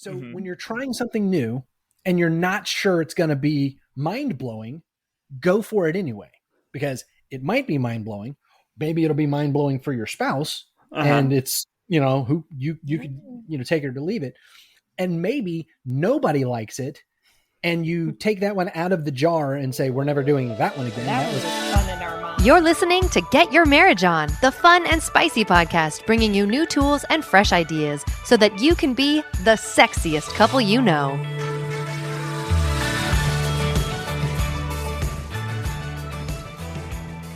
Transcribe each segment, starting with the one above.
So when you're trying something new and you're not sure it's going to be mind-blowing, go for it anyway, because it might be mind-blowing. Maybe it'll be mind-blowing for your spouse, and it's, who you could, take it or leave it. And maybe nobody likes it, and you take that one out of the jar and say, we're never doing that one again. That was fun in our mind. You're listening to Get Your Marriage On, the fun and spicy podcast bringing you new tools and fresh ideas so that you can be the sexiest couple you know.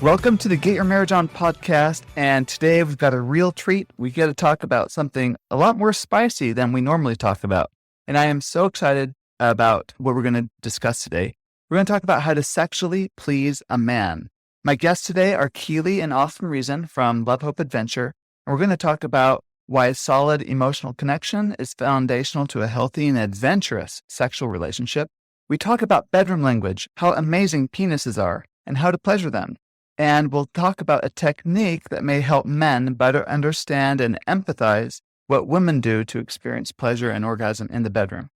Welcome to the Get Your Marriage On podcast, and today we've got a real treat. We get to talk about something a lot more spicy than we normally talk about, and I am so excited about what we're going to discuss today. We're going to talk about how to sexually please a man. My guests today are Keelie and Austin Reason from Love, Hope, Adventure, and we're going to talk about why solid emotional connection is foundational to a healthy and adventurous sexual relationship. We talk about bedroom language, how amazing penises are, and how to pleasure them. And we'll talk about a technique that may help men better understand and empathize what women do to experience pleasure and orgasm in the bedroom.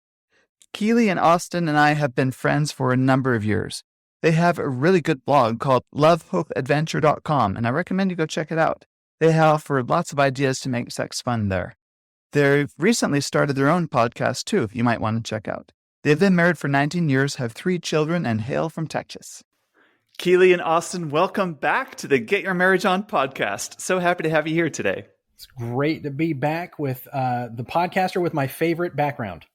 Keelie and Austin and I have been friends for a number of years. They have a really good blog called lovehopeadventure.com, and I recommend you go check it out. They offer lots of ideas to make sex fun there. They've recently started their own podcast too, you might want to check out. They've been married for 19 years, have 3 children, and hail from Texas. Keelie and Austin, welcome back to the Get Your Marriage On podcast. So happy to have you here today. It's great to be back with the podcaster with my favorite background.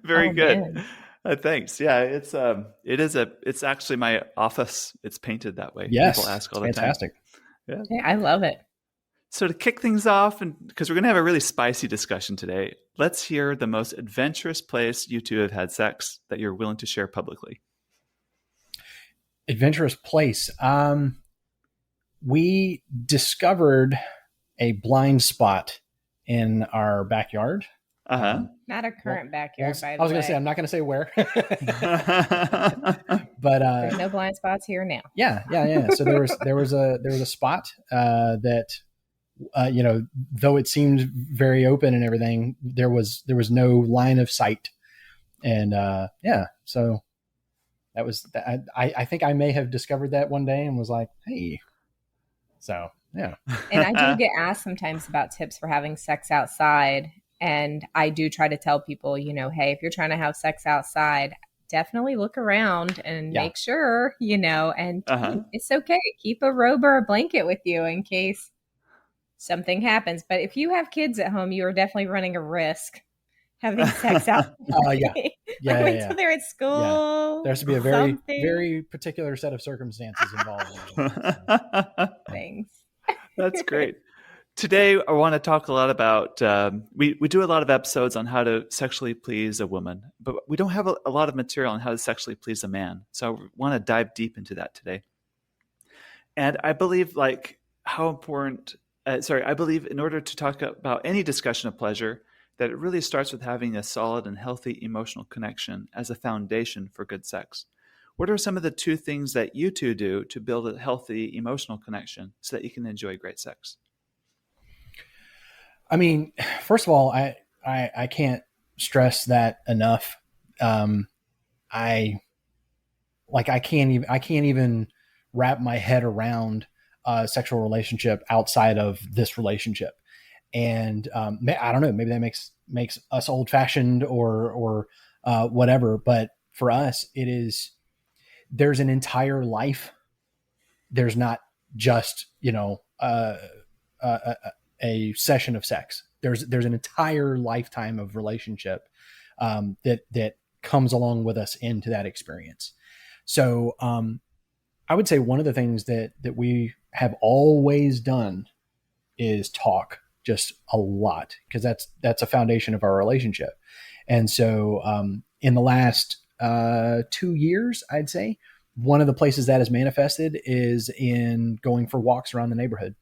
Very good. Thanks. Yeah, it's actually my office. It's painted that way. Yes, people ask all the fantastic. time. Yeah, I love it. So to kick things off, and because we're going to have a really spicy discussion today, let's hear the most adventurous place you two have had sex that you're willing to share publicly. Adventurous place. We discovered a blind spot in our backyard. Not a current backyard, by the way. I was going to say, I'm not going to say where. But there's no blind spots here now. Yeah. So there was a spot that though it seemed very open and everything, there was no line of sight. And so that was, I think I may have discovered that one day and was like, hey, so yeah. And I do get asked sometimes about tips for having sex outside. And I do try to tell people, hey, if you're trying to have sex outside, definitely look around and make sure, and it's okay. Keep a robe or a blanket with you in case something happens. But if you have kids at home, you are definitely running a risk having sex outside. Wait till they're at school. Yeah. There has to be a very, very particular set of circumstances involved. Thanks. That's great. Today, I want to talk a lot about, we do a lot of episodes on how to sexually please a woman, but we don't have a lot of material on how to sexually please a man. So I want to dive deep into that today. And I believe I believe in order to talk about any discussion of pleasure, that it really starts with having a solid and healthy emotional connection as a foundation for good sex. What are some of the 2 things that you two do to build a healthy emotional connection so that you can enjoy great sex? I mean, first of all, I can't stress that enough. I can't even wrap my head around a sexual relationship outside of this relationship. And I don't know, maybe that makes us old fashioned or whatever. But for us, there's an entire life. There's not just, a session of sex. There's an entire lifetime of relationship that comes along with us into that experience. So I would say one of the things that we have always done is talk just a lot, because that's a foundation of our relationship. And so in the last 2 years, I'd say one of the places that has manifested is in going for walks around the neighborhood.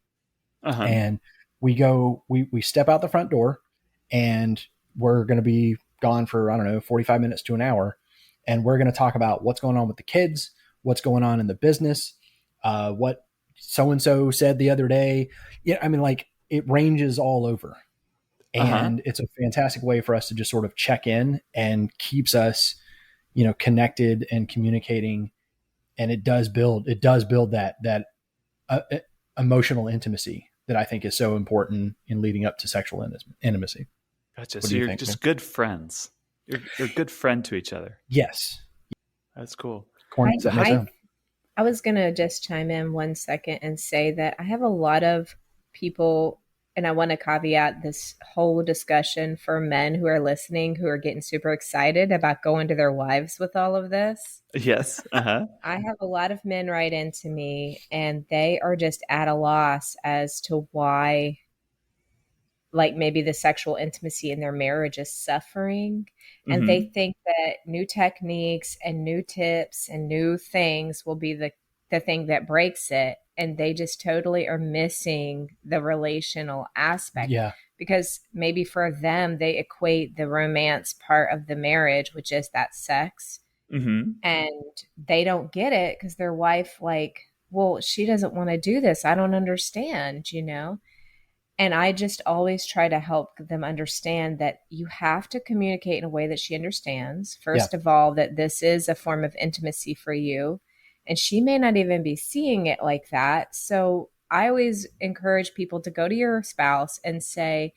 And we step out the front door, and we're going to be gone for, 45 minutes to an hour. And we're going to talk about what's going on with the kids, what's going on in the business, what so-and-so said the other day. Yeah. I mean, it ranges all over. And it's a fantastic way for us to just sort of check in and keeps us, connected and communicating. And it does build that uh, emotional intimacy that I think is so important in leading up to sexual intimacy. Gotcha. So you're just good friends. You're a good friend to each other. Yes. That's cool. I was going to just chime in 1 second and say that I have a lot of people, and I want to caveat this whole discussion for men who are listening, who are getting super excited about going to their wives with all of this. Yes. I have a lot of men write into me, and they are just at a loss as to why, like, maybe the sexual intimacy in their marriage is suffering. And they think that new techniques and new tips and new things will be the thing that breaks it. And they just totally are missing the relational aspect. Yeah. Because maybe for them, they equate the romance part of the marriage, which is that sex. And they don't get it because their wife, like, well, she doesn't want to do this. I don't understand, And I just always try to help them understand that you have to communicate in a way that she understands. First of all, that this is a form of intimacy for you. And she may not even be seeing it like that. So I always encourage people to go to your spouse and say,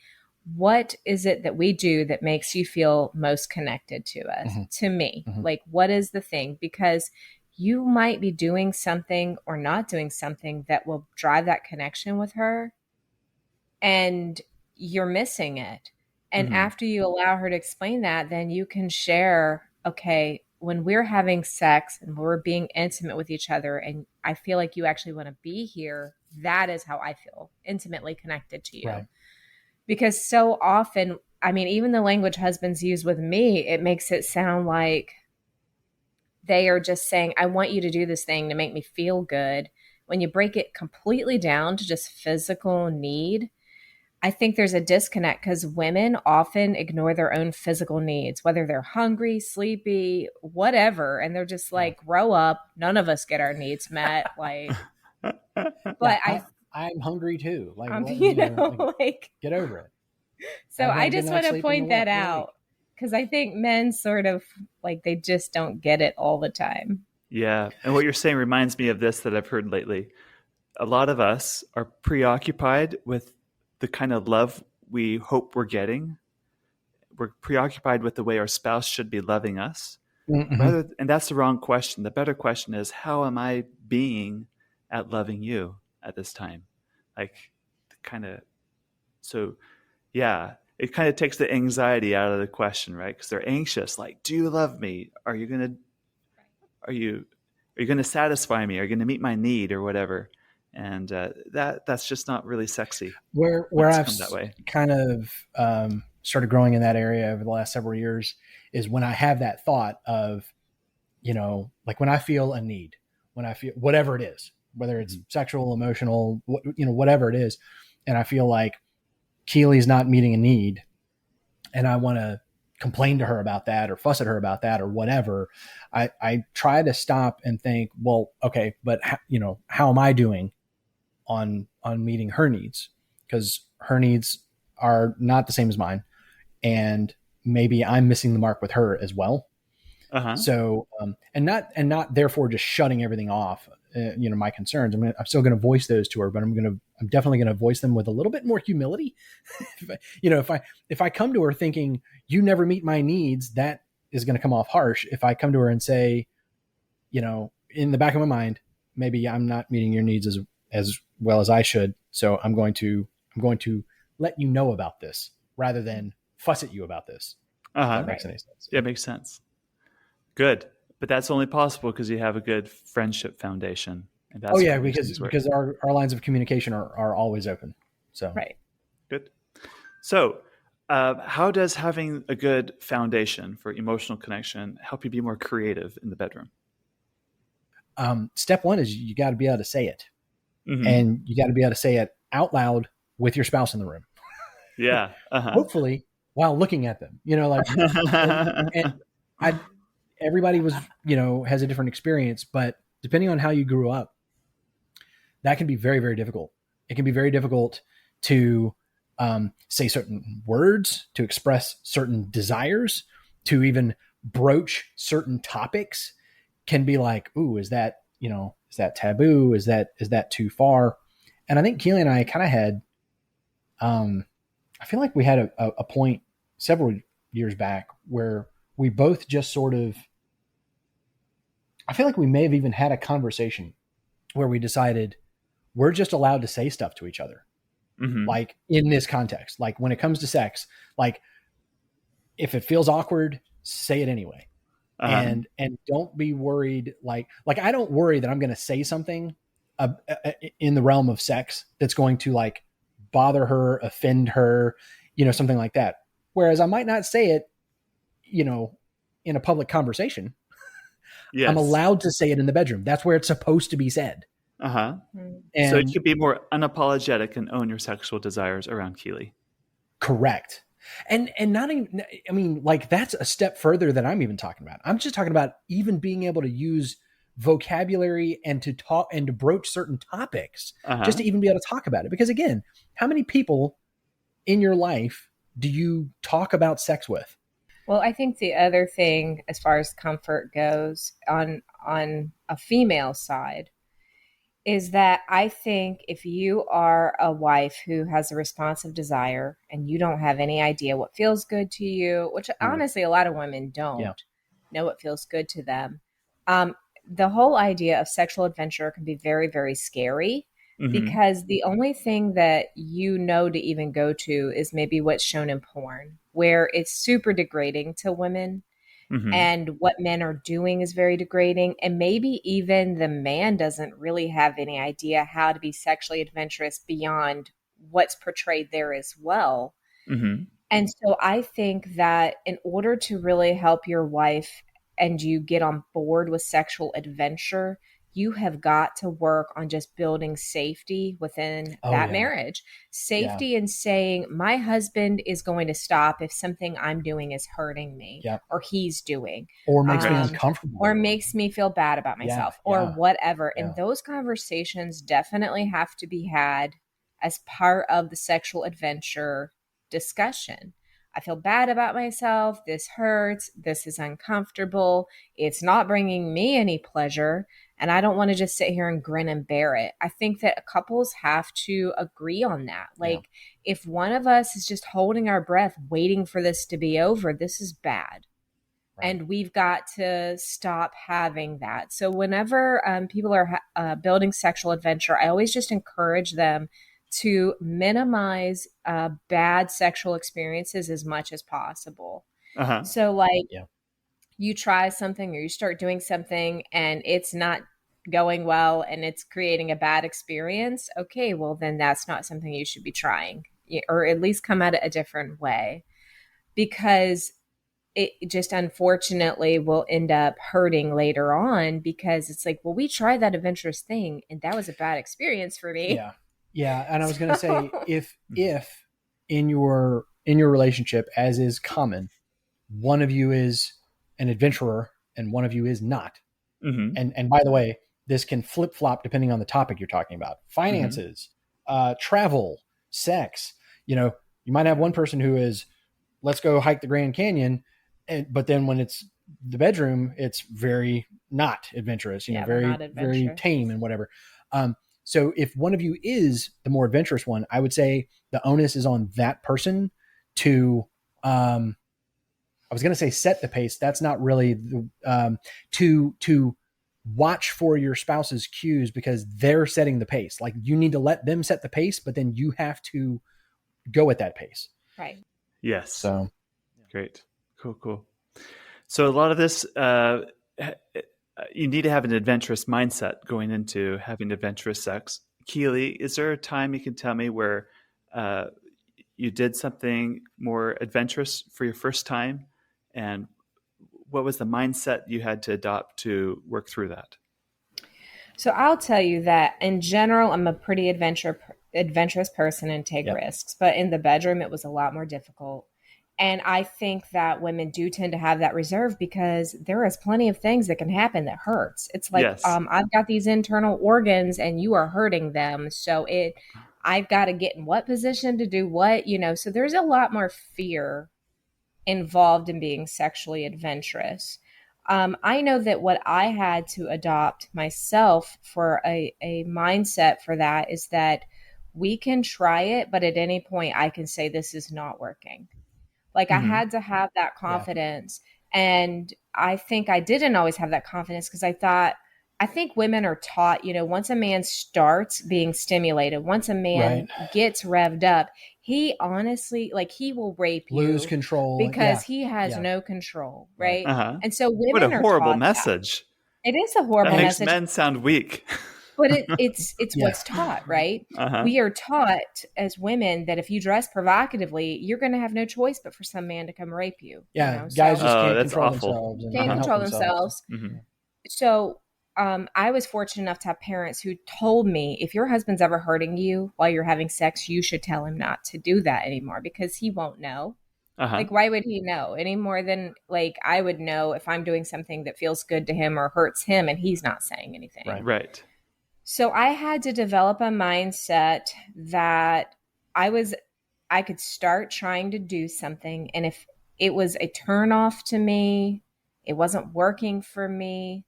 what is it that we do that makes you feel most connected to us, to me? Like, what is the thing? Because you might be doing something or not doing something that will drive that connection with her, and you're missing it. And after you allow her to explain that, then you can share, okay, when we're having sex and we're being intimate with each other and I feel like you actually want to be here, that is how I feel intimately connected to you. Right. Because so often, I mean, even the language husbands use with me, it makes it sound like they are just saying, I want you to do this thing to make me feel good. When you break it completely down to just physical need, I think there's a disconnect because women often ignore their own physical needs, whether they're hungry, sleepy, whatever. And they're just like, grow up. None of us get our needs met. Like, but I'm hungry too. Like, like, get over it. So I just want to point that out because I think men sort of like, they just don't get it all the time. Yeah. And what you're saying reminds me of this that I've heard lately. A lot of us are preoccupied with the kind of love we hope we're getting. We're preoccupied with the way our spouse should be loving us. And that's the wrong question. The better question is, how am I being at loving you at this time? Like, yeah, it kind of takes the anxiety out of the question, right? Because they're anxious. Like, do you love me? Are you going to satisfy me? Are you going to meet my need or whatever? And that's just not really sexy. Where I've that way. Kind of started growing in that area over the last several years is when I have that thought of, like when I feel a need, when I feel whatever it is, whether it's sexual, emotional, whatever it is, and I feel like Keelie's not meeting a need, and I want to complain to her about that or fuss at her about that or whatever. I try to stop and think, well, okay, but how am I doing on meeting her needs? Because her needs are not the same as mine. And maybe I'm missing the mark with her as well. So, and not therefore just shutting everything off, my concerns. I'm still going to voice those to her, but I'm definitely going to voice them with a little bit more humility. If I come to her thinking you never meet my needs, that is going to come off harsh. If I come to her and say, in the back of my mind, maybe I'm not meeting your needs as well as I should. So I'm going to let you know about this rather than fuss at you about this. If that makes any sense. Yeah, it makes sense. Good. But that's only possible because you have a good friendship foundation. And that's because our lines of communication are always open. So right. Good. So how does having a good foundation for emotional connection help you be more creative in the bedroom? Step one is you got to be able to say it. And you got to be able to say it out loud with your spouse in the room. Yeah. Hopefully while looking at them, everybody was, has a different experience, but depending on how you grew up, that can be very, very difficult. It can be very difficult to say certain words, to express certain desires, to even broach certain topics can be like, ooh, is that taboo? Is that too far? And I think Keelie and I kind of had, I feel like we had a point several years back where we both just sort of, I feel like we may have even had a conversation where we decided we're just allowed to say stuff to each other. Mm-hmm. Like in this context, like when it comes to sex, like if it feels awkward, say it anyway. And don't be worried. Like I don't worry that I'm going to say something in the realm of sex that's going to like bother her, offend her, something like that. Whereas I might not say it, in a public conversation. Yes. I'm allowed to say it in the bedroom. That's where it's supposed to be said. Uh-huh. And so you could be more unapologetic and own your sexual desires around Keelie. Correct. And not even, I mean, like that's a step further than I'm even talking about. I'm just talking about even being able to use vocabulary and to talk and to broach certain topics, just to even be able to talk about it. Because again, how many people in your life do you talk about sex with? Well, I think the other thing, as far as comfort goes on a female side, is that I think if you are a wife who has a responsive desire and you don't have any idea what feels good to you, which honestly a lot of women don't know what feels good to them, the whole idea of sexual adventure can be very, very scary. Mm-hmm. Because the only thing that you know to even go to is maybe what's shown in porn, where it's super degrading to women. Mm-hmm. And what men are doing is very degrading. And maybe even the man doesn't really have any idea how to be sexually adventurous beyond what's portrayed there as well. Mm-hmm. And so I think that in order to really help your wife and you get on board with sexual adventure, you have got to work on just building safety within that marriage. Safety in saying, my husband is going to stop if something I'm doing is hurting me or he's doing. Or makes me uncomfortable. Or makes me feel bad about myself or whatever. And those conversations definitely have to be had as part of the sexual adventure discussion. I feel bad about myself. This hurts. This is uncomfortable. It's not bringing me any pleasure. And I don't want to just sit here and grin and bear it. I think that couples have to agree on that. Like if one of us is just holding our breath, waiting for this to be over, this is bad. Right. And we've got to stop having that. So whenever people are building sexual adventure, I always just encourage them to minimize bad sexual experiences as much as possible. So like you try something or you start doing something and it's not going well and it's creating a bad experience. Okay, well then that's not something you should be trying, or at least come at it a different way, because it just unfortunately will end up hurting later on, because it's like, well, we tried that adventurous thing and that was a bad experience for me. Yeah. And I was going to say, if in your relationship, as is common, one of you is an adventurer and one of you is not. Mm-hmm. And by the way, this can flip flop depending on the topic you're talking about. Finances, travel, sex. You might have one person who is, let's go hike the Grand Canyon. But then when it's the bedroom, it's very not adventurous, very tame and whatever. So if one of you is the more adventurous one, I would say the onus is on that person to, I was going to say set the pace. That's not really to watch for your spouse's cues, because they're setting the pace. Like you need to let them set the pace, but then you have to go at that pace. Right. Yes. So great. Cool. So a lot of this, you need to have an adventurous mindset going into having adventurous sex. Keelie, is there a time you can tell me where you did something more adventurous for your first time? And what was the mindset you had to adopt to work through that? So I'll tell you that in general, I'm a pretty adventurous person and take risks. But in the bedroom, it was a lot more difficult. And I think that women do tend to have that reserve because there is plenty of things that can happen that hurts. It's like, I've got these internal organs and you are hurting them. So I've got to get in what position to do what, so there's a lot more fear involved in being sexually adventurous. I know that what I had to adopt myself for a mindset for that is that we can try it, but at any point I can say this is not working. Like I had to have that confidence. Yeah. And I think I didn't always have that confidence because I think women are taught, once a man starts being stimulated, once a man gets revved up, he honestly, like he will rape you. Lose control. Because he has no control, right? Uh-huh. And so women what a horrible message. That. It is a horrible message. That makes men sound weak. But it's what's taught, right? We are taught as women that if you dress provocatively, you're going to have no choice but for some man to come rape you. Yeah, guys just can't control themselves. Can't control themselves. Mm-hmm. So I was fortunate enough to have parents who told me, if your husband's ever hurting you while you're having sex, you should tell him not to do that anymore because he won't know. Like, why would he know any more than like I would know if I'm doing something that feels good to him or hurts him and he's not saying anything. Right. So I had to develop a mindset that I could start trying to do something. And if it was a turnoff to me, it wasn't working for me,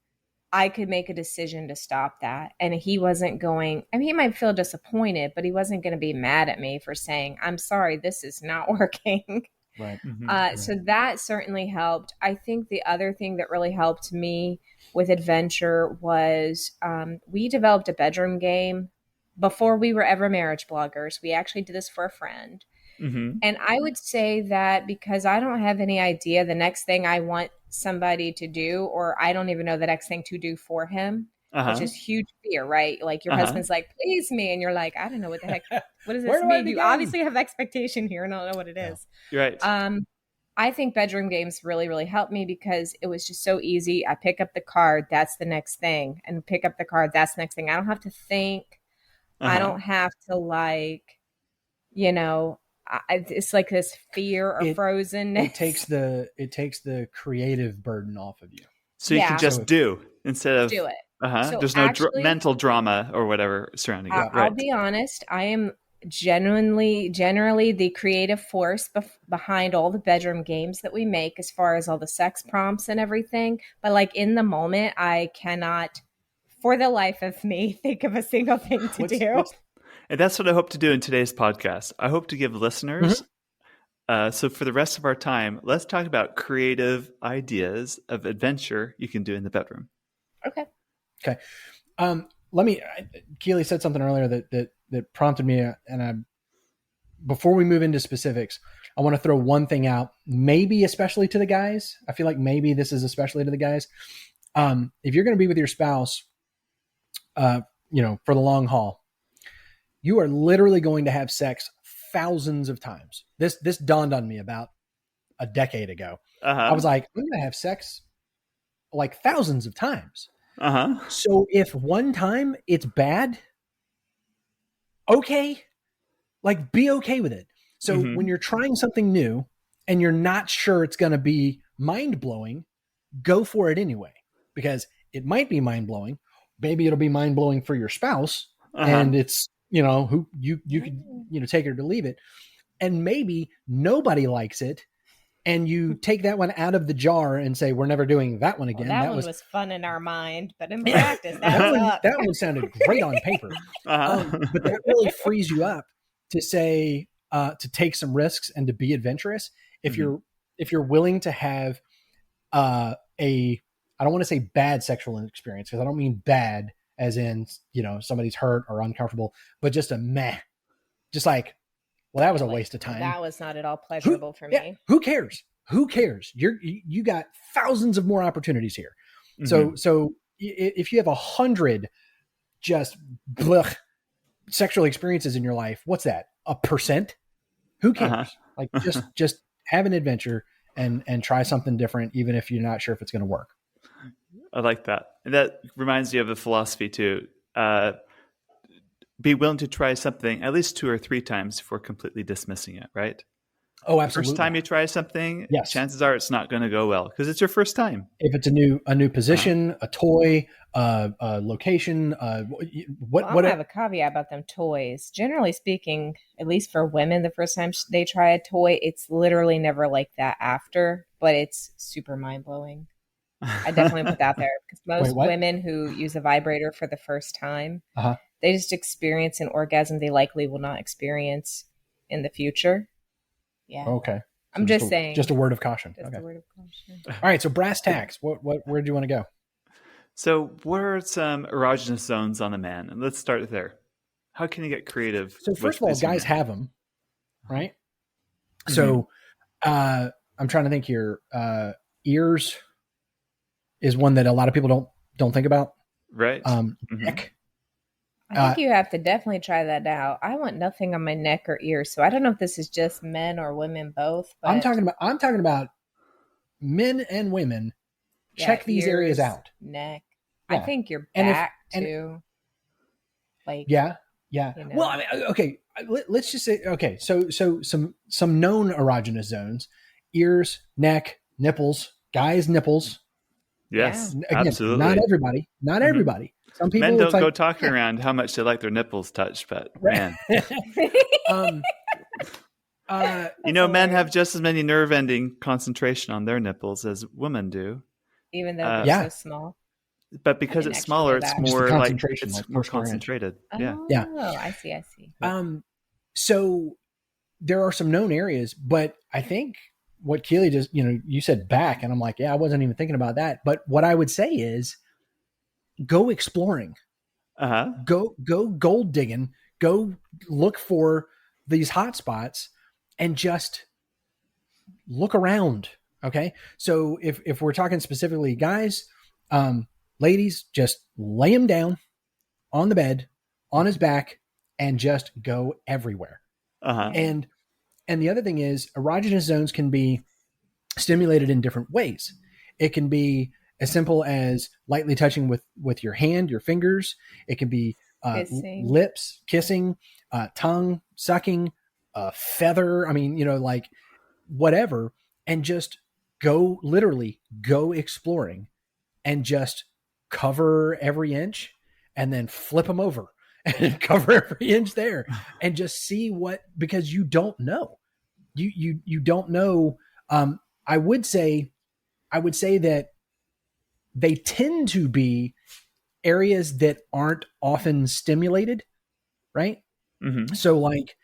I could make a decision to stop that. And he wasn't going, he might feel disappointed, but he wasn't going to be mad at me for saying, I'm sorry, this is not working. Right. So that certainly helped. I think the other thing that really helped me with adventure was we developed a bedroom game before we were ever marriage bloggers. We actually did this for a friend. Mm-hmm. And I would say that because I don't have any idea the next thing I want somebody to do, or I don't even know the next thing to do for him, which is huge fear, right? Like your husband's like, please me. And you're like, I don't know what the heck, what does this mean? You obviously have expectation here and I don't know what it is. You're right. I think bedroom games really, really helped me because it was just so easy. I pick up the card, that's the next thing. And pick up the card, that's the next thing. I don't have to think. I don't have to it's like this fear or frozenness. It takes the creative burden off of you. So you can just do instead of do it. So there's no mental drama or whatever surrounding it. I'll be honest. I am generally the creative force behind all the bedroom games that we make, as far as all the sex prompts and everything. But like in the moment, I cannot, for the life of me, think of a single thing to do. And that's what I hope to do in today's podcast. I hope to give listeners. So for the rest of our time, let's talk about creative ideas of adventure you can do in the bedroom. Okay. Keelie said something earlier that prompted me, and before we move into specifics, I want to throw one thing out, maybe especially to the guys. I feel like maybe this is especially to the guys. If you're going to be with your spouse, for the long haul, you are literally going to have sex thousands of times. This dawned on me about a decade ago. I was like, I'm going to have sex like thousands of times. So if one time it's bad, okay, like be okay with it. So when you're trying something new and you're not sure it's going to be mind blowing, go for it anyway, because it might be mind blowing. Maybe it'll be mind blowing for your spouse, and it's, who you could, take it or leave it. And maybe nobody likes it. And you take that one out of the jar and say, we're never doing that one again. Well, that one was fun in our mind, but in practice, that one sounded great on paper. But that really frees you up to say, to take some risks and to be adventurous. If you're willing to have I don't want to say bad sexual experience, because I don't mean bad as in, somebody's hurt or uncomfortable, but just just like, well, that was a waste of time. That was not at all pleasurable for me. Yeah, who cares? You got thousands of more opportunities here. So if you have 100 just sexual experiences in your life, what's that? 1%? Who cares? Like just have an adventure and try something different, even if you're not sure if it's going to work. I like that. And that reminds me of a philosophy too. Be willing to try something at least 2 or 3 times before completely dismissing it, right? Oh, the absolutely. first time you try something, Yes. chances are it's not going to go well because it's your first time. If it's a new position, a toy, a location, Well, I'm gonna have a caveat about them toys. Generally speaking, at least for women, the first time they try a toy, it's literally never like that after, but it's super mind blowing. I definitely put that there because most women who use a vibrator for the first time, they just experience an orgasm they likely will not experience in the future. Yeah. Okay. So I'm just saying. Just a word of caution. Just a word of caution. All right. So brass tacks. Where do you want to go? So what are some erogenous zones on a man? And let's start there. How can you get creative? So first of all, guys have them, right? Mm-hmm. So I'm trying to think here. Ears is one that a lot of people don't think about. Right. Neck. I think you have to definitely try that out. I want nothing on my neck or ears, so I don't know if this is just men or women both. But I'm talking about men and women. Check these areas out. Neck. Yeah. I think your back too. Yeah. You know. Well, I mean, okay. Let's just say okay. So some known erogenous zones: ears, neck, nipples, guys' nipples. Yes, again, absolutely. Not everybody. Not everybody. Some people men don't go talking around how much they like their nipples touched, but man, men have just as many nerve ending concentration on their nipples as women do, even though they're so small. But because it's smaller, it's more more concentrated. Oh, yeah. I see. So there are some known areas, but I think what Keelie just, you said back, and I'm like, yeah, I wasn't even thinking about that. But what I would say is, go exploring. Go gold digging. Go look for these hot spots and just look around. Okay. So if we're talking specifically guys, ladies, just lay him down on the bed, on his back, and just go everywhere. And the other thing is, erogenous zones can be stimulated in different ways. It can be as simple as lightly touching with your hand, your fingers. It can be lips, kissing, tongue, sucking, feather. I mean, like whatever. And just literally go exploring and just cover every inch and then flip them over and cover every inch there and just see because you don't know. You don't know. I would say that they tend to be areas that aren't often stimulated, right? Mm-hmm. So like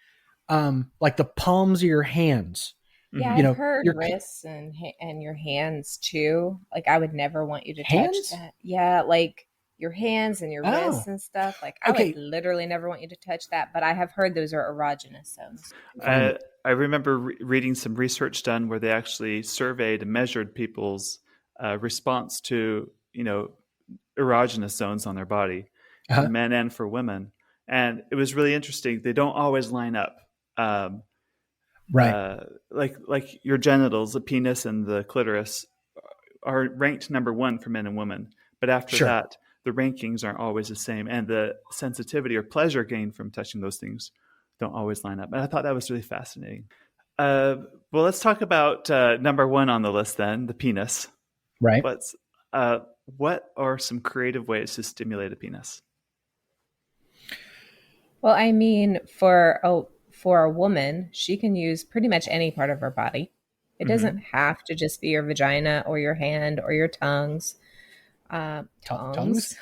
the palms of your hands. Yeah, I've heard wrists and your hands too. Like I would never want you to touch that. Yeah, like your hands and your wrists and stuff. Like I would literally never want you to touch that. But I have heard those are erogenous zones. I remember reading some research done where they actually surveyed and measured people's response to, erogenous zones on their body, for men and for women. And it was really interesting. They don't always line up. Right. Like your genitals, the penis and the clitoris are ranked number 1 for men and women. But after that, the rankings aren't always the same. And the sensitivity or pleasure gained from touching those things don't always line up. And I thought that was really fascinating. Well, let's talk about number 1 on the list then, the penis. Right. What are some creative ways to stimulate a penis? Well, I mean, for a woman, she can use pretty much any part of her body. It doesn't have to just be your vagina or your hand or your tongues. Tongues?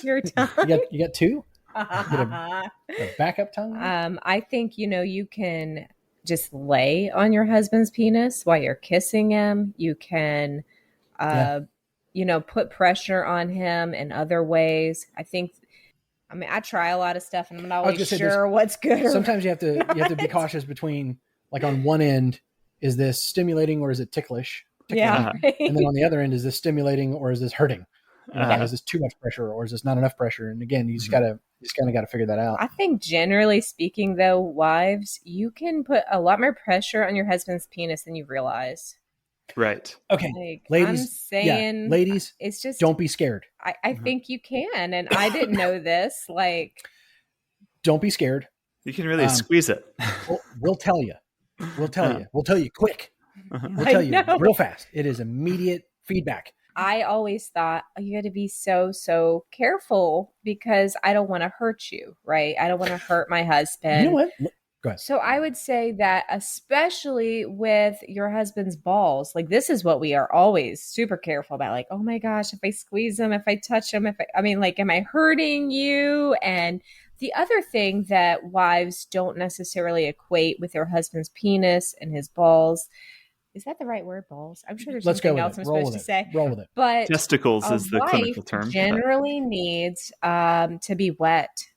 Your tongue. You got 2? You get a backup tongue? I think, you can just lay on your husband's penis while you're kissing him. You can, put pressure on him in other ways. I try a lot of stuff and I'm not always sure what's good. Sometimes you have to be cautious between, like, on one end, is this stimulating or is it ticklish? Yeah. Right. And then on the other end, is this stimulating or is this hurting? Is this too much pressure or is this not enough pressure? And again, you just kind of got to figure that out. I think generally speaking, though, wives, you can put a lot more pressure on your husband's penis than you realize. Right. Okay. Ladies, I'm saying, ladies, it's just, don't be scared. I think you can. And I didn't know this. Like, don't be scared. You can really squeeze it. We'll tell you. We'll tell you. We'll tell you quick. We'll I tell you know. real fast. It is immediate feedback. I always thought, oh, you got to be so careful because I don't want to hurt you, right? I don't want to hurt my husband. You know what? Go ahead. So I would say that especially with your husband's balls, like this is what we are always super careful about. Like, oh my gosh, if I squeeze them, if I touch them, I mean, like, am I hurting you? And the other thing that wives don't necessarily equate with their husband's penis and his balls. Is that the right word, balls? I'm sure there's something else I'm supposed to say. Roll with it. But testicles is the clinical term. Generally needs to be wet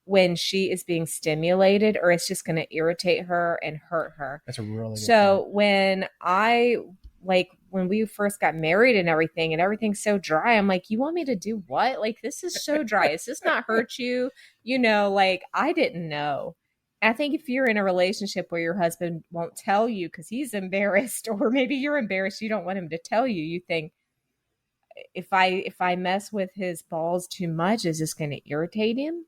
when she is being stimulated, or it's just going to irritate her and hurt her. That's a really good point. When we first got married and everything's so dry, I'm like, you want me to do what? Like, this is so dry. Is this not hurt you? Like, I didn't know. I think if you're in a relationship where your husband won't tell you because he's embarrassed, or maybe you're embarrassed, you don't want him to tell you, you think, if I mess with his balls too much, is this going to irritate him?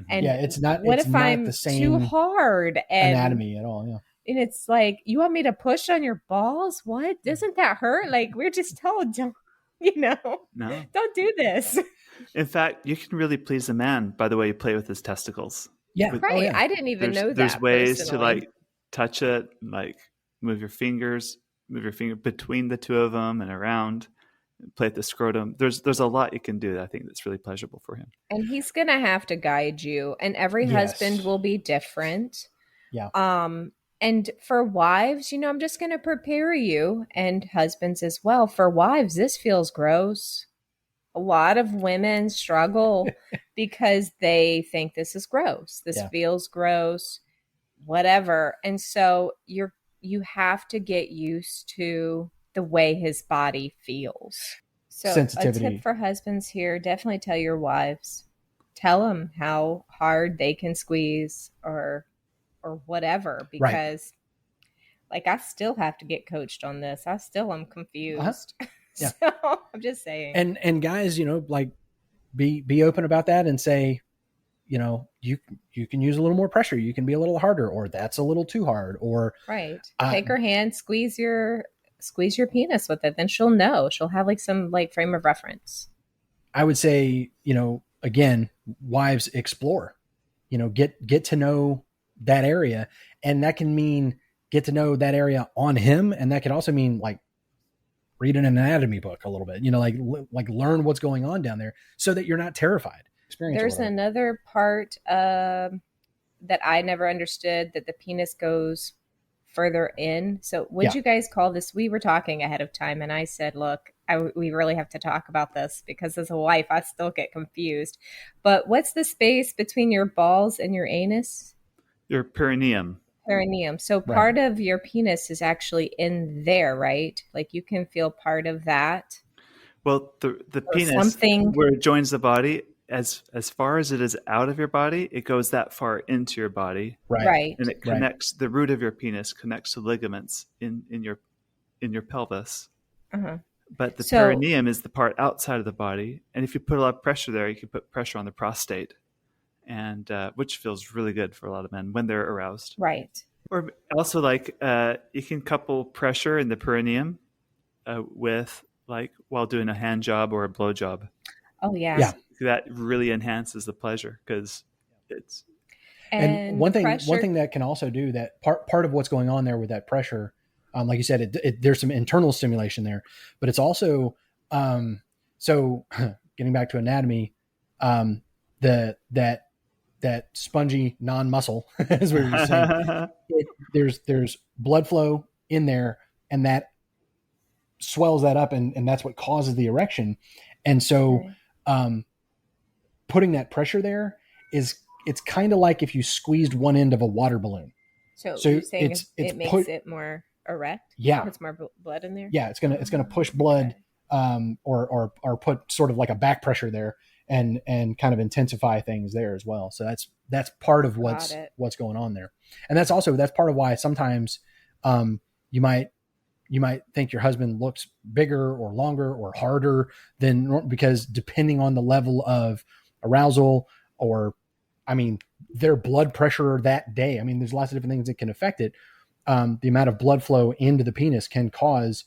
And it's not. What it's if not I'm the same too hard and anatomy at all? Yeah. And it's like, you want me to push on your balls? What? Doesn't that hurt? Like, we're just told, don't, No. don't do this. In fact, you can really please a man by the way you play with his testicles. Yeah. Right. I didn't even know that. There's ways personally. to like touch it, like move your finger between the two of them and around, play at the scrotum. There's a lot you can do that I think that's really pleasurable for him. And he's going to have to guide you, and every husband will be different. Yeah. And for wives, I'm just going to prepare you, and husbands as well. For wives, this feels gross. A lot of women struggle because they think this is gross. This feels gross, whatever. And so you have to get used to the way his body feels. So sensitivity. A tip for husbands here, definitely tell your wives. Tell them how hard they can squeeze or whatever, because like I still have to get coached on this. I still am confused. Yeah. So I'm just saying. And guys, like be open about that and say, you can use a little more pressure. You can be a little harder, or that's a little too hard, or take her hand, squeeze your penis with it. Then she'll know. She'll have like some like frame of reference. I would say, again, wives explore, get to know that area. And that can mean get to know that area on him. And that can also mean like read an anatomy book a little bit, like learn what's going on down there so that you're not terrified. There's another part that I never understood, that the penis goes further in. So what'd you guys call this? We were talking ahead of time and I said, look, we really have to talk about this because as a wife, I still get confused. But what's the space between your balls and your anus? Your perineum. So part of your penis is actually in there, right? Like you can feel part of that. Well, the penis, where it joins the body, as far as it is out of your body, it goes that far into your body. Right. And it connects, the root of your penis connects to ligaments in your pelvis. Uh-huh. But the perineum is the part outside of the body. And if you put a lot of pressure there, you can put pressure on the prostate. And which feels really good for a lot of men when they're aroused. Right. Or also like you can couple pressure in the perineum with like while doing a hand job or a blow job. Oh yeah. Yeah. That really enhances the pleasure because it's. And one thing that can also do that part of what's going on there with that pressure, like you said, there's some internal stimulation there, but it's also so getting back to anatomy, that spongy non-muscle, as we were saying, there's blood flow in there, and that swells that up, and that's what causes the erection. And so, putting that pressure there it's kind of like if you squeezed one end of a water balloon. So you're saying it makes it more erect? Yeah, puts more blood in there. Yeah, it's gonna push blood, or put sort of like a back pressure there. And kind of intensify things there as well. So that's part of what's going on there. And that's part of why sometimes you might think your husband looks bigger or longer or harder because depending on the level of arousal or, their blood pressure that day. There's lots of different things that can affect it. the amount of blood flow into the penis can cause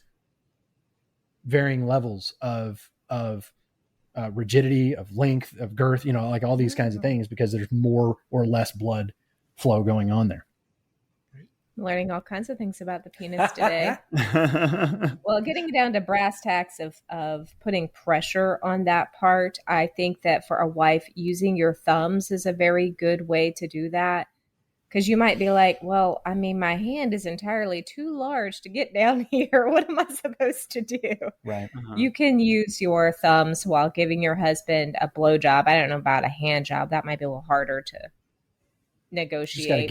varying levels of rigidity, of length, of girth, like all these kinds of things, because there's more or less blood flow going on there. Learning all kinds of things about the penis today. Well, getting down to brass tacks of putting pressure on that part, I think that for a wife, using your thumbs is a very good way to do that. Because you might be like, well, I mean, my hand is entirely too large to get down here. What am I supposed to do? Right. You can use your thumbs while giving your husband a blowjob. I don't know about a hand job. That might be a little harder to negotiate.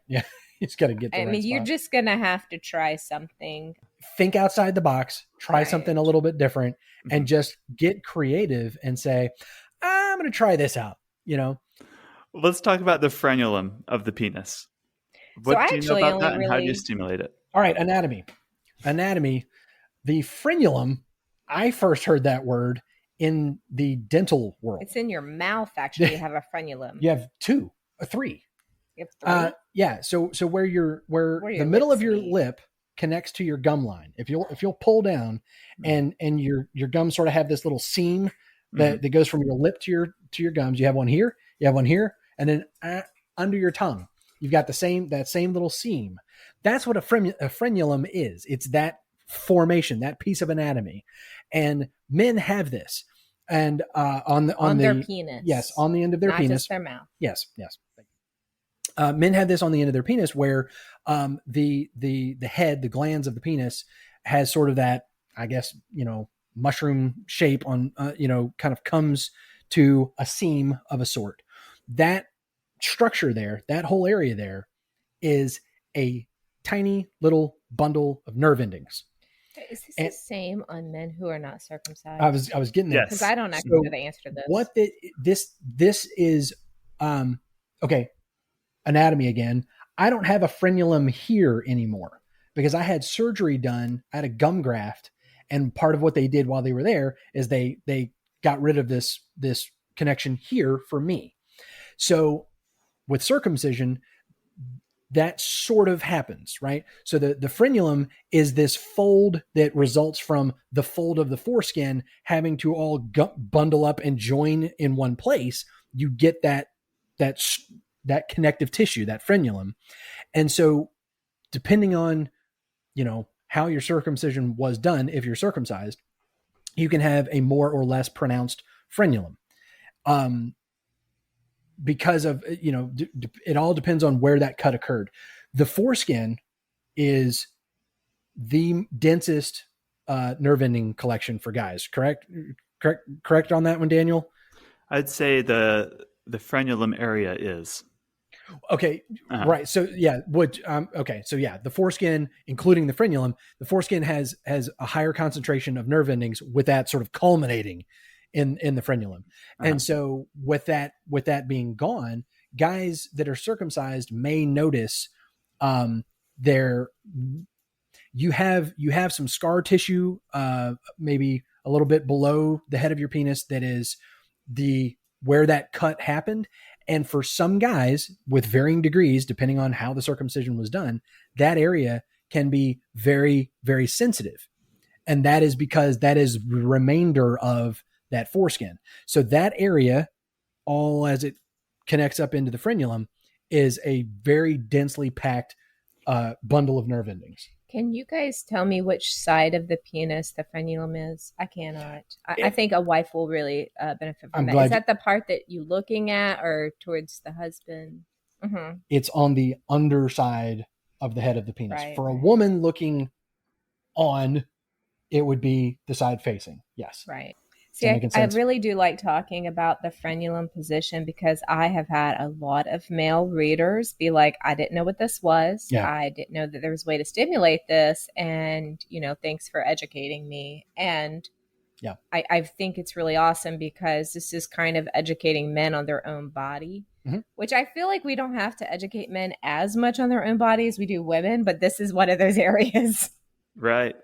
Yeah. It's got to get the I right mean, spot. you're just going to have to try something. Think outside the box, try something a little bit different, and just get creative and say, I'm going to try this out, Let's talk about the frenulum of the penis. What do you know about that, and how do you stimulate it? All right, anatomy. The frenulum, I first heard that word in the dental world. It's in your mouth, actually. You have a frenulum. You have three. You have three? Yeah. So where the middle of your lip connects to your gum line. If you'll pull down, and your gums sort of have this little seam that goes from your lip to your gums. You have one here, and then under your tongue, you've got that same little seam. That's what a frenulum is. It's that formation, that piece of anatomy, and men have this. And on their penis. Yes, on the end of their penis. Not just their mouth. Yes. Men have this on the end of their penis, where the head, the glands of the penis, has sort of that, I guess, mushroom shape on, kind of comes to a seam of a sort. That structure there, that whole area there, is a tiny little bundle of nerve endings. Is this the same on men who are not circumcised? I was getting there because I don't actually know the answer to this. What this is? Okay, anatomy again. I don't have a frenulum here anymore because I had surgery done. I had a gum graft, and part of what they did while they were there is they got rid of this connection here for me. So with circumcision, that sort of happens, right? So the frenulum is this fold that results from the fold of the foreskin having to all bundle up and join in one place. You get that connective tissue, that frenulum. And so depending on, how your circumcision was done, if you're circumcised, you can have a more or less pronounced frenulum. Because of, it all depends on where that cut occurred. The foreskin is the densest nerve ending collection for guys. Correct on that one, Daniel? I'd say the frenulum area is. Okay. Right. So yeah, the foreskin, including the frenulum, the foreskin has a higher concentration of nerve endings, with that sort of culminating in the frenulum. And so with that being gone, guys that are circumcised may notice you have some scar tissue, maybe a little bit below the head of your penis, that is where that cut happened. And for some guys, with varying degrees, depending on how the circumcision was done, that area can be very, very sensitive. And that is because that is the remainder of that foreskin. So that area, all as it connects up into the frenulum, is a very densely packed bundle of nerve endings. Can you guys tell me which side of the penis the frenulum is? I cannot. I think a wife will really benefit from that. Is that the part that you're looking at, or towards the husband? Mm-hmm. It's on the underside of the head of the penis. Right, For a woman looking on, it would be the side facing. Yes. Right. See, I really do like talking about the frenulum position, because I have had a lot of male readers be like, I didn't know what this was. Yeah. I didn't know that there was a way to stimulate this. And, thanks for educating me. And yeah, I think it's really awesome, because this is kind of educating men on their own body, which I feel like we don't have to educate men as much on their own body as we do women, but this is one of those areas. Right.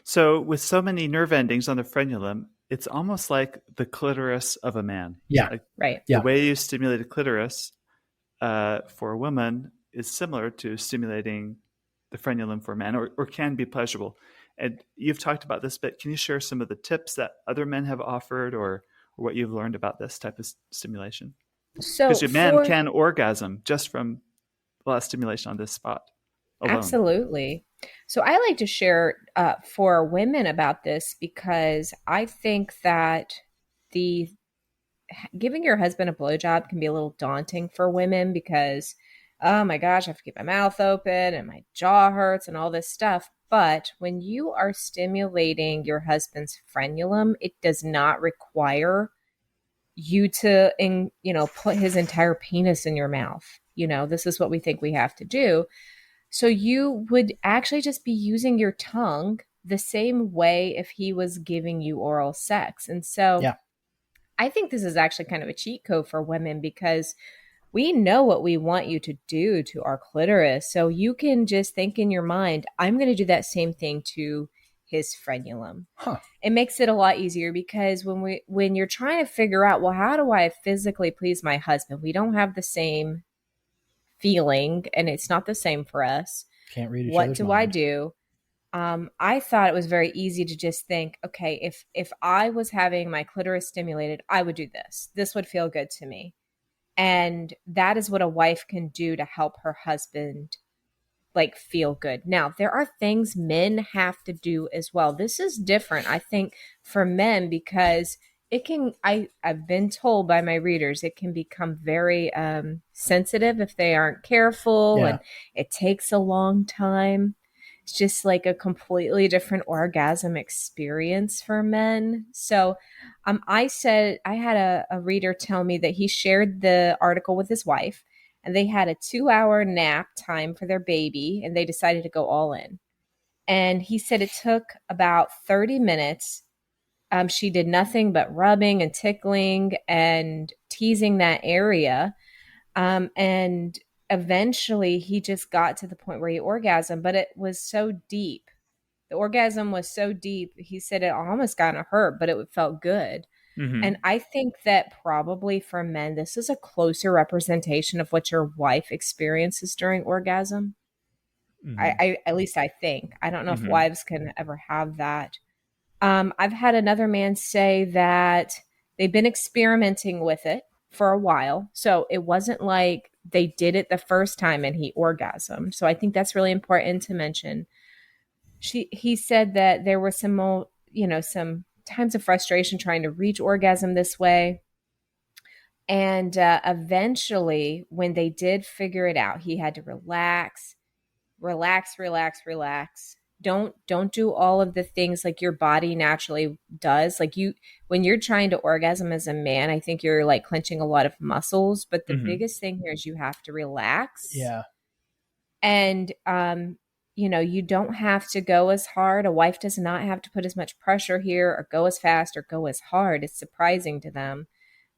So with so many nerve endings on the frenulum, it's almost like the clitoris of a man. Yeah. Right. The way you stimulate a clitoris for a woman is similar to stimulating the frenulum for men, or can be pleasurable. And you've talked about this, but can you share some of the tips that other men have offered, or what you've learned about this type of stimulation? So Because your man can orgasm just from a lot of stimulation on this spot alone. Absolutely. So I like to share for women about this, because I think that the giving your husband a blowjob can be a little daunting for women, because, oh my gosh, I have to keep my mouth open and my jaw hurts and all this stuff. But when you are stimulating your husband's frenulum, it does not require you to, put his entire penis in your mouth. This is what we think we have to do. So you would actually just be using your tongue the same way if he was giving you oral sex. And so Yeah. I think this is actually kind of a cheat code for women, because we know what we want you to do to our clitoris. So you can just think in your mind, I'm going to do that same thing to his frenulum. Huh. It makes it a lot easier, because when you're trying to figure out, well, how do I physically please my husband? We don't have the same feeling, and it's not the same for us. Can't read each What other's do mind. I do? I thought it was very easy to just think, okay, if I was having my clitoris stimulated, I would do this. This would feel good to me. And that is what a wife can do to help her husband feel good. Now, there are things men have to do as well. This is different, I think, for men, because it can, I've been told by my readers, it can become very sensitive if they aren't careful, and it takes a long time. It's just like a completely different orgasm experience for men. So I had a reader tell me that he shared the article with his wife, and they had a 2-hour nap time for their baby, and they decided to go all in. And he said it took about 30 minutes. She did nothing but rubbing and tickling and teasing that area. And eventually he just got to the point where he orgasmed, but it was so deep. The orgasm was so deep. He said it almost kind of hurt, but it felt good. Mm-hmm. And I think that probably for men, this is a closer representation of what your wife experiences during orgasm. Mm-hmm. I at least I think. I don't know Mm-hmm. if wives can ever have that. I've had another man say that they've been experimenting with it for a while. So it wasn't like they did it the first time and he orgasmed. So I think that's really important to mention. He said that there were some times of frustration trying to reach orgasm this way. And eventually, when they did figure it out, he had to relax. Don't do all of the things like your body naturally does. When you're trying to orgasm as a man, I think you're clenching a lot of muscles, but the biggest thing here is you have to relax. Yeah. And you don't have to go as hard. A wife does not have to put as much pressure here, or go as fast, or go as hard. It's surprising to them.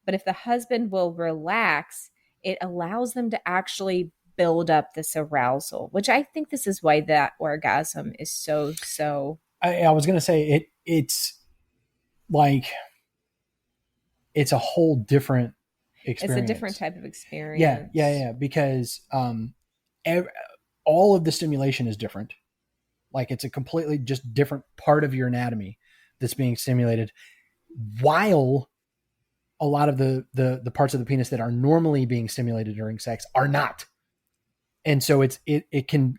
But if the husband will relax, it allows them to actually build up this arousal, which I think this is why that orgasm is so. I was going to say it's it's a whole different experience. It's a different type of experience. Yeah. Because all of the stimulation is different. It's a completely just different part of your anatomy that's being stimulated, while a lot of the parts of the penis that are normally being stimulated during sex are not. And so it can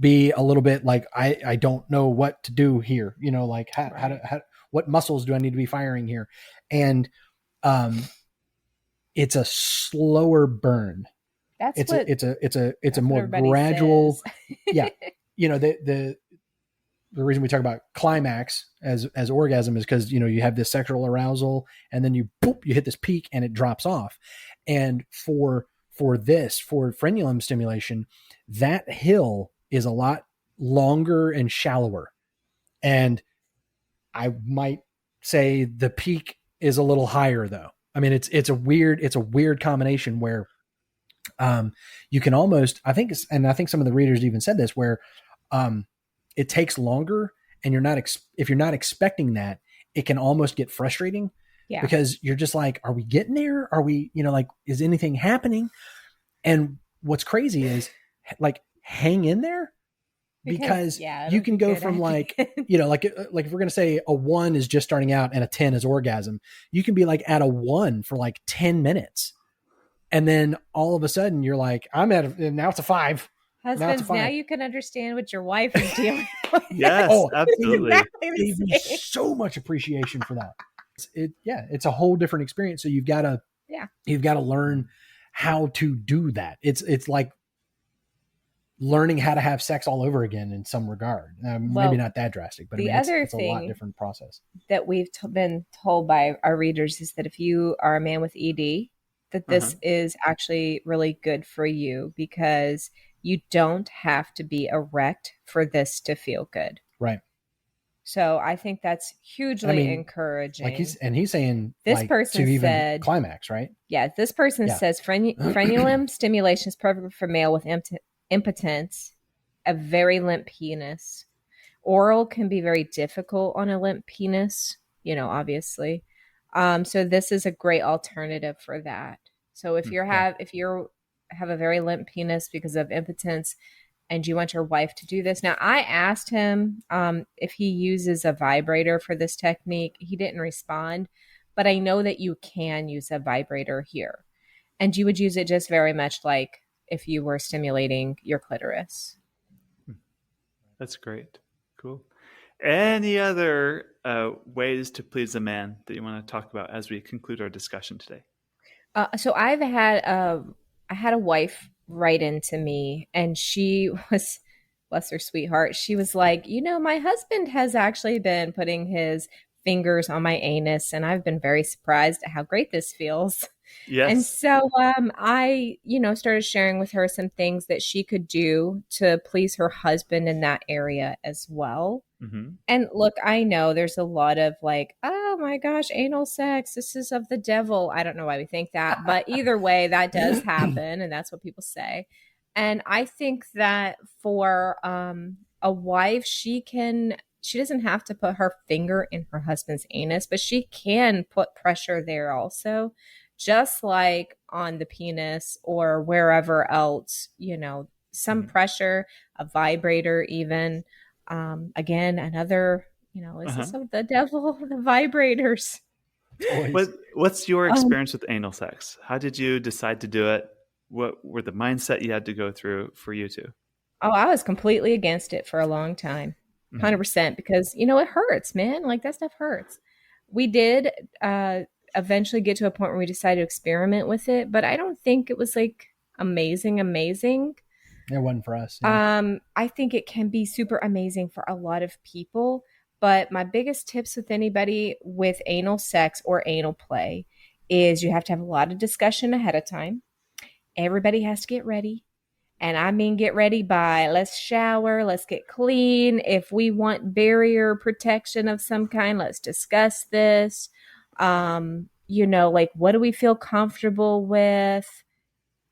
be a little bit like, I don't know what to do here, how what muscles do I need to be firing here? And it's a slower burn. It's a more gradual. Yeah. The reason we talk about climax as orgasm is because, you have this sexual arousal, and then you hit this peak and it drops off. And for frenulum stimulation, that hill is a lot longer and shallower. And I might say the peak is a little higher though. I mean, it's a weird combination where, you can almost, I think some of the readers even said this, where, it takes longer, and if you're not expecting that, it can almost get frustrating. Yeah. Because you're just like, are we getting there? Are we, is anything happening? And what's crazy is hang in there, because you can go from like, like if we're going to say a 1 is just starting out and a 10 is orgasm, you can be like at a 1 for like 10 minutes. And then all of a sudden you're like, now it's a 5. Husbands, now you can understand what your wife is dealing with. Yes, absolutely. Exactly, gave me so much appreciation for that. It's a whole different experience. So you've got to learn how to do that. It's like learning how to have sex all over again in some regard. Maybe not that drastic, but it's a lot different process. That we've been told by our readers is that if you are a man with ED, that this is actually really good for you, because you don't have to be erect for this to feel good. Right. So I think that's hugely encouraging. Like he's saying this person to even said climax, right? Yeah. This person says frenulum stimulation is perfect for male with impotence, a very limp penis. Oral can be very difficult on a limp penis, obviously. So this is a great alternative for that. So if you have a very limp penis because of impotence and you want your wife to do this. Now, I asked him if he uses a vibrator for this technique. He didn't respond, but I know that you can use a vibrator here, and you would use it just very much like if you were stimulating your clitoris. That's great. Cool. Any other ways to please a man that you want to talk about as we conclude our discussion today? So I had a wife write into me, and she was, bless her sweetheart, she was like, my husband has actually been putting his fingers on my anus, and I've been very surprised at how great this feels. Yes. And so I, started sharing with her some things that she could do to please her husband in that area as well. Mm-hmm. And look, I know there's a lot of like, oh my gosh, anal sex, this is of the devil. I don't know why we think that, but either way, that does happen, and that's what people say. And I think that for a wife, she doesn't have to put her finger in her husband's anus, but she can put pressure there also, just like on the penis or wherever else, some pressure, a vibrator even. Again, another, is this of the devil, the vibrators? What's your experience with anal sex? How did you decide to do it? What were the mindset you had to go through for you two? Oh, I was completely against it for a long time, 100%, because, it hurts, man. Like, that stuff hurts. We did eventually get to a point where we decided to experiment with it, but I don't think it was like amazing. It wasn't for us. Yeah. I think it can be super amazing for a lot of people, but my biggest tips with anybody with anal sex or anal play is you have to have a lot of discussion ahead of time. Everybody has to get ready. And I mean, get ready by let's shower, let's get clean. If we want barrier protection of some kind, let's discuss this. Like, what do we feel comfortable with?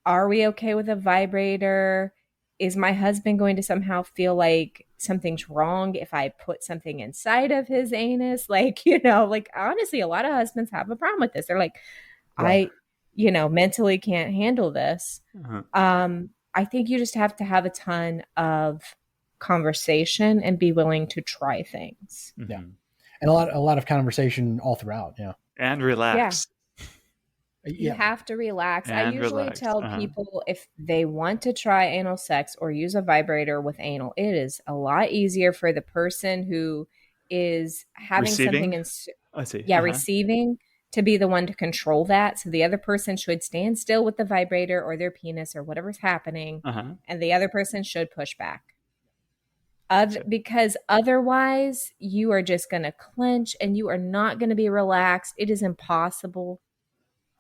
Are we okay with a vibrator? Is my husband going to somehow feel like something's wrong if I put something inside of his anus? Like, honestly, a lot of husbands have a problem with this. They're like, I mentally can't handle this. I think you just have to have a ton of conversation and be willing to try things. Yeah. And a lot of conversation all throughout. Yeah. And relax. You have to relax. I usually tell people if they want to try anal sex or use a vibrator with anal, it is a lot easier for the person who is having receiving? something receiving, to be the one to control that. So the other person should stand still with the vibrator or their penis or whatever's happening, and the other person should push back. Because otherwise you are just going to clench and you are not going to be relaxed. It is impossible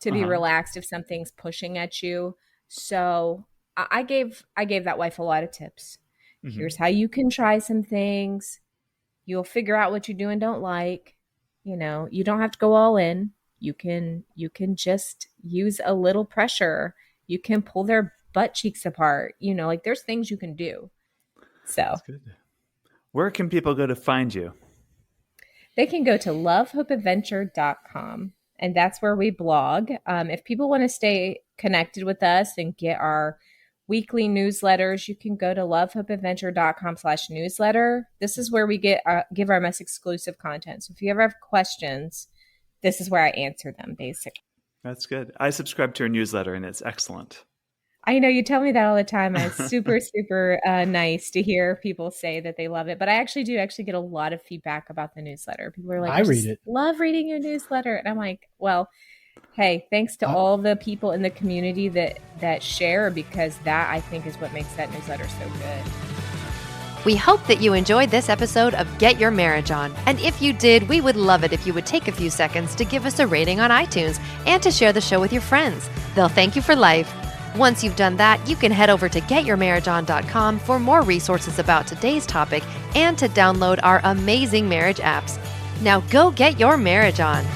to be relaxed if something's pushing at you. So I gave that wife a lot of tips. Here's how you can try some things. You'll figure out what you do and don't like. You don't have to go all in. You can just use a little pressure. You can pull their butt cheeks apart. There's things you can do. So that's good. Where can people go to find you? They can go to lovehopeadventure.com. And that's where we blog. If people want to stay connected with us and get our weekly newsletters, you can go to lovehopeadventure.com/newsletter. This is where we give our most exclusive content. So if you ever have questions, this is where I answer them, basically. That's good. I subscribe to your newsletter, and it's excellent. I know you tell me that all the time. It's super, super nice to hear people say that they love it. But I actually get a lot of feedback about the newsletter. People are like, I read it. Love reading your newsletter. And I'm like, well, hey, thanks to all the people in the community that share, because that, I think, is what makes that newsletter so good. We hope that you enjoyed this episode of Get Your Marriage On. And if you did, we would love it if you would take a few seconds to give us a rating on iTunes and to share the show with your friends. They'll thank you for life. Once you've done that, you can head over to getyourmarriageon.com for more resources about today's topic and to download our amazing marriage apps. Now go get your marriage on.